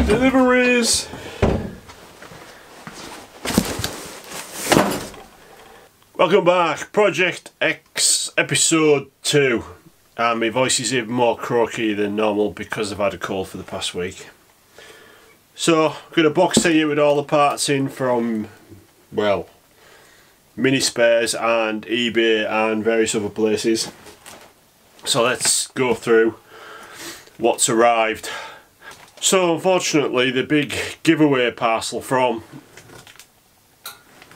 Deliveries! Welcome back, Project X episode 2. And my voice is even more croaky than normal because I've had a cold for the past week. So, I've got a box here with all the parts in from, well, Mini Spares and eBay and various other places. So let's go through what's arrived. So unfortunately the big giveaway parcel from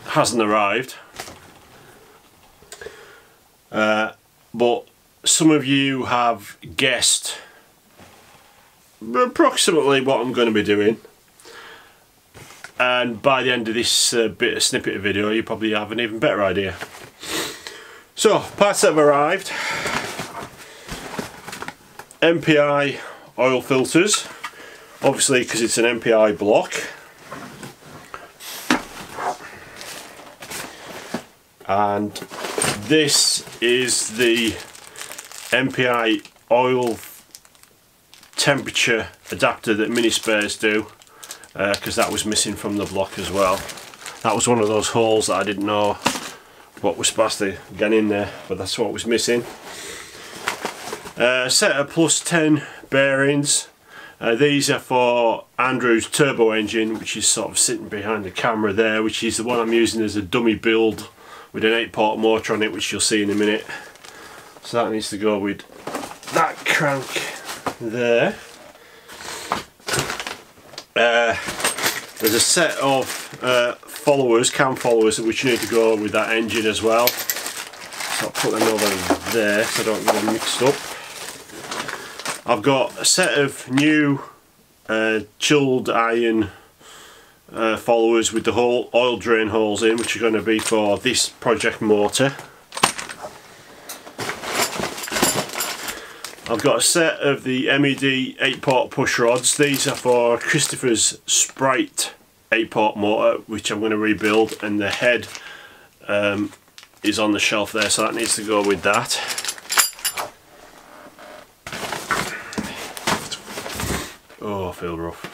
hasn't arrived. But some of you have guessed approximately what I'm going to be doing, and by the end of this bit of snippet of video you probably have an even better idea. So parts that have arrived: MPI oil filters, obviously because it's an MPI block, and this is the MPI oil temperature adapter that Mini Spares do, because that was missing from the block as well. That was one of those holes that I didn't know what was supposed to get in there, but that's what was missing. Set of plus 10 bearings. These are for Andrew's turbo engine, which is sort of sitting behind the camera there, which is the one I'm using as a dummy build with an 8-port motor on it, which you'll see in a minute. So that needs to go with that crank there. There's a set of followers, cam followers, which need to go with that engine as well. So I'll put them over there so I don't get them mixed up. I've got a set of new chilled iron followers with the whole oil drain holes in, which are going to be for this project motor. I've got a set of the MED 8-port push rods. These are for Christopher's Sprite 8-port motor, which I'm going to rebuild, and the head is on the shelf there, so that needs to go with that. Oh, I feel rough.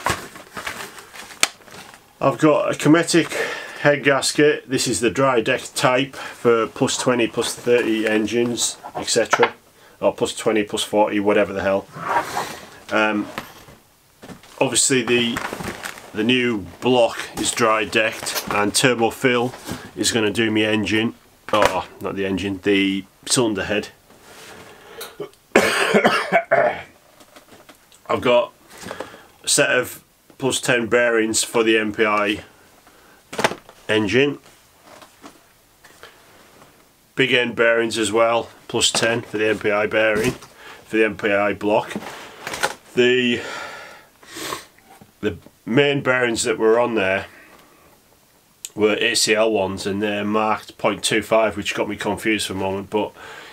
I've got a Cometic head gasket. This is the dry deck type for plus 20, plus 30 engines, etc. Or plus 20, plus 40, whatever the hell. Obviously the new block is dry decked, and Turbo Fill is going to do me engine. Oh, not the engine, the cylinder head. I've got a set of plus 10 bearings for the MPI engine. Big end bearings as well, plus 10 for the MPI bearing, for the MPI block. The main bearings that were on there were ACL ones, and they're marked 0.25, which got me confused for a moment, but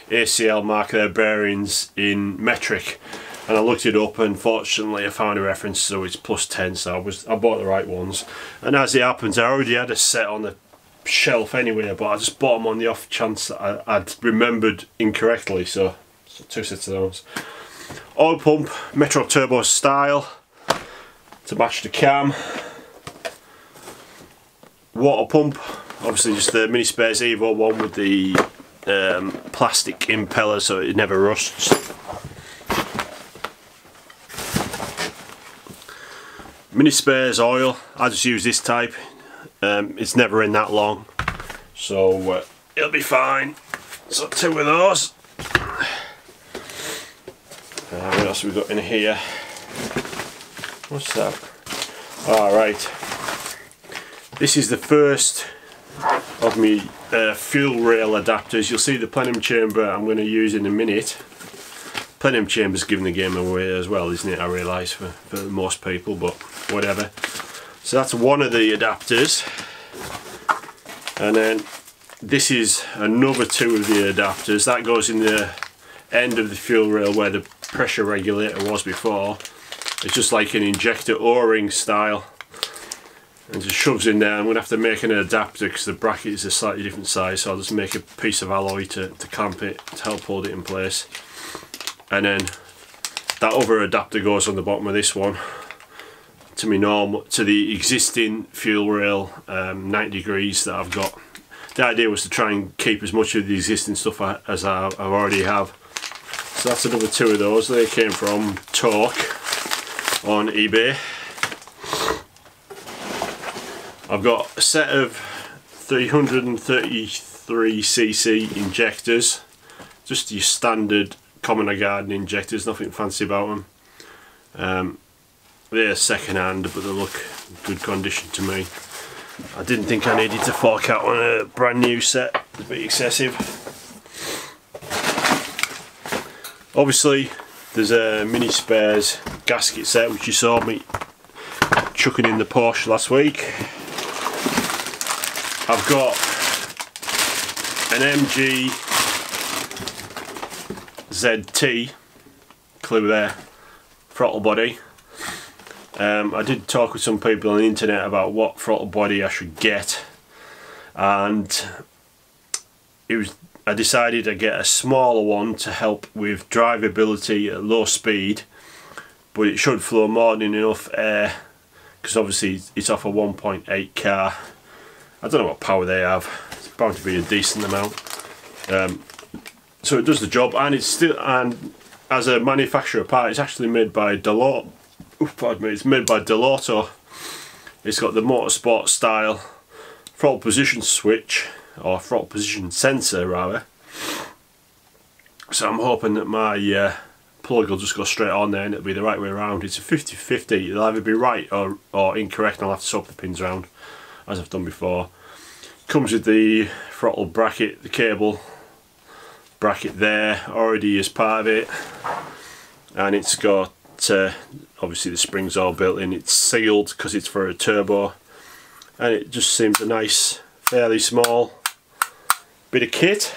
ACL mark their bearings in metric. And I looked it up, and fortunately I found a reference, so it's plus 10, so I bought the right ones. And as it happens, I already had a set on the shelf anyway, but I just bought them on the off chance that I'd remembered incorrectly, so 2 sets of those. Oil pump, Metro Turbo style, to match the cam. Water pump, obviously just the Mini Spares Evo one with the plastic impeller so it never rusts. Mini Spares oil, I just use this type. It's never in that long, so it'll be fine. So 2 of those. What else have we got in here? What's that? Alright. This is the first of my fuel rail adapters. You'll see the plenum chamber I'm going to use in a minute. Plenum chamber's giving the game away as well, isn't it? I realise for most people, but whatever. So that's one of the adapters, and then this is another 2 of the adapters. That goes in the end of the fuel rail where the pressure regulator was before. It's just like an injector O-ring style, and just shoves in there. I'm going to have to make an adapter because the bracket is a slightly different size, so I'll just make a piece of alloy to clamp it to help hold it in place. And then that other adapter goes on the bottom of this one to me normal, to the existing fuel rail 90 degrees that I've got. The idea was to try and keep as much of the existing stuff as I already have. So that's another 2 of those. They came from Torque on eBay. I've got a set of 333cc injectors, just your standard common garden injectors, nothing fancy about them. They're second hand, but they look in good condition to me. I didn't think I needed to fork out on a brand new set, it's a bit excessive. Obviously there's a mini spares gasket set which you saw me chucking in the Porsche last week. I've got an MG ZT, clue there, throttle body. I did talk with some people on the internet about what throttle body I should get, and I decided to get a smaller one to help with drivability at low speed, but it should flow more than enough air, because obviously it's off a 1.8 car. I don't know what power they have, it's bound to be a decent amount. So it does the job, and it's still, and as a manufacturer part, it's actually made by Delorto. Pardon me, it's made by Delorto. It's got the motorsport style throttle position switch, or throttle position sensor rather. So I'm hoping that my plug will just go straight on there and it'll be the right way around. It's a 50-50, it'll either be right or incorrect, and I'll have to swap the pins around as I've done before. Comes with the throttle bracket, the cable bracket there already as part of it, and it's got obviously the springs all built in. It's sealed because it's for a turbo, and it just seems a nice, fairly small bit of kit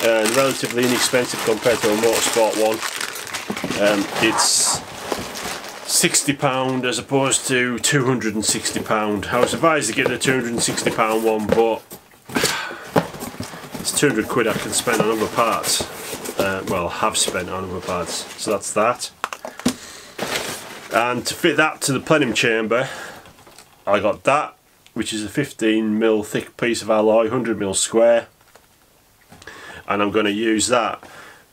and relatively inexpensive compared to a motorsport one. It's £60 as opposed to £260. I was advised to get the £260 one, but it's 200 quid I can spend on other parts. Well, have spent on other parts, so that's that. And to fit that to the plenum chamber, I got that, which is a 15mm thick piece of alloy, 100mm square, and I'm going to use that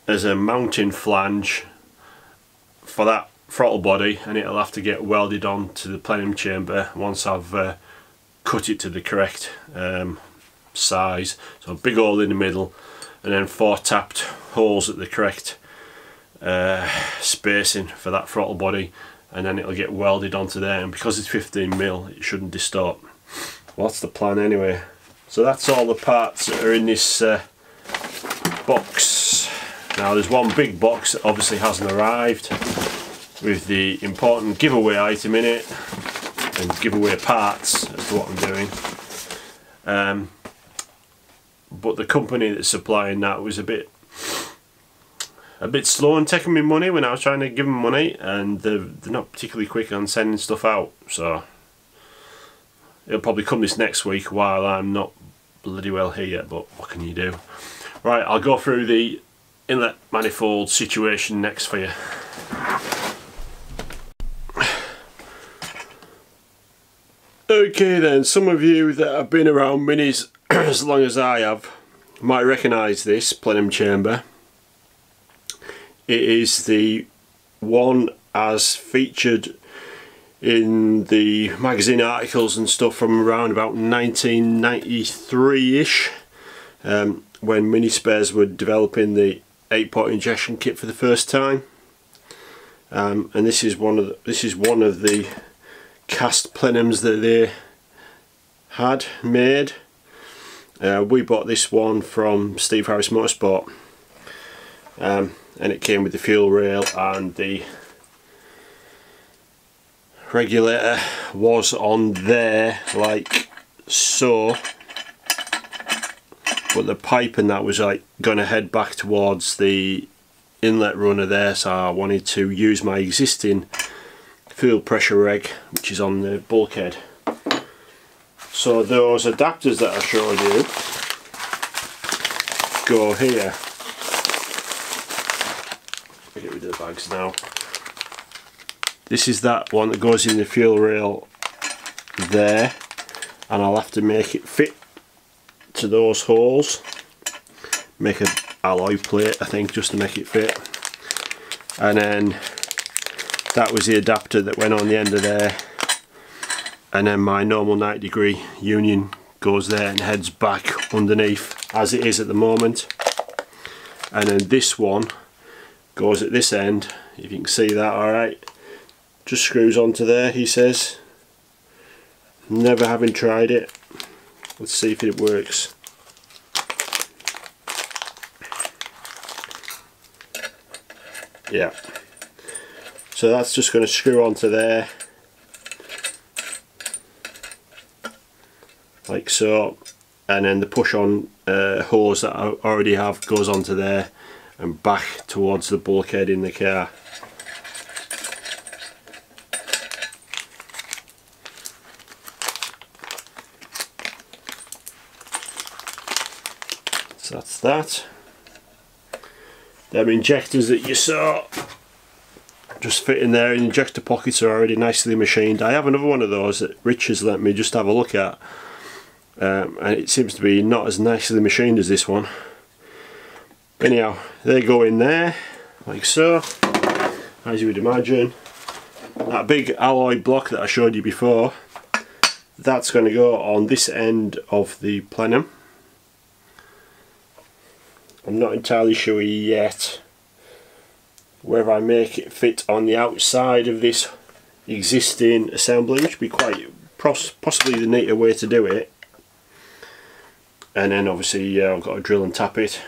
as a mounting flange for that throttle body, and it'll have to get welded on to the plenum chamber once I've cut it to the correct size. So a big hole in the middle, and then 4 tapped holes at the correct spacing for that throttle body, and then it'll get welded onto there, and because it's 15mm it shouldn't distort. Well, that's the plan anyway. So that's all the parts that are in this box. Now there's one big box that obviously hasn't arrived, with the important giveaway item in it and giveaway parts as to what I'm doing. But the company that's supplying that was a bit slow in taking me money when I was trying to give them money, and they're not particularly quick on sending stuff out, so it'll probably come this next week while I'm not bloody well here yet, but what can you do? Right, I'll go through the inlet manifold situation next for you. Okay then, some of you that have been around minis as long as I have might recognise this plenum chamber. It is the one as featured in the magazine articles and stuff from around about 1993-ish, when Mini Spares were developing the 8-pot injection kit for the first time. And this is one of the cast plenums that they had made. We bought this one from Steve Harris Motorsport, and it came with the fuel rail, and the regulator was on there like so, but the pipe and that was like going to head back towards the inlet runner there, so I wanted to use my existing fuel pressure reg which is on the bulkhead. So those adapters that I showed you go here. I'll get rid of the bags now. this is that one that goes in the fuel rail there, and I'll have to make it fit to those holes. Make an alloy plate, I think, just to make it fit. And then that was the adapter that went on the end of there, and then my normal 90-degree union goes there and heads back underneath as it is at the moment. And then this one goes at this end, if you can see that alright, just screws onto there, he says. Never having tried it. Let's see if it works. Yeah, so that's just going to screw onto there like so, and then the push on hose that I already have goes onto there and back towards the bulkhead in the car. So that's that. Them injectors that you saw just fit in there, injector pockets are already nicely machined. I have another one of those that Rich has let me just have a look at, and it seems to be not as nicely machined as this one. Anyhow, they go in there like so, as you would imagine. That big alloy block that I showed you before, that's going to go on this end of the plenum. I'm not entirely sure yet whether I make it fit on the outside of this existing assembly, which would be quite possibly the neater way to do it. And then obviously I've got to drill and tap it.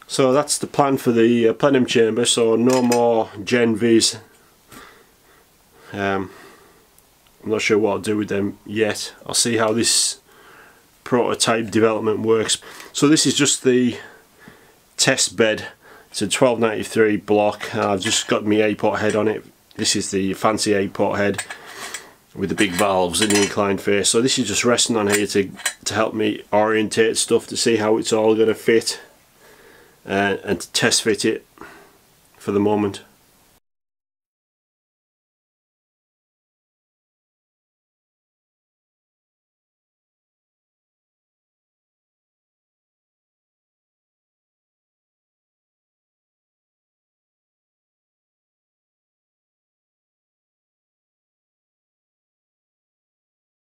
So that's the plan for the plenum chamber, so no more Gen Vs. I'm not sure what I'll do with them yet. I'll see how this prototype development works. So this is just the test bed. It's a 1293 block. I've just got my 8-pot head on it. This is the fancy 8-pot head with the big valves and the inclined face. So this is just resting on here to help me orientate stuff, to see how it's all going to fit and to test fit it for the moment.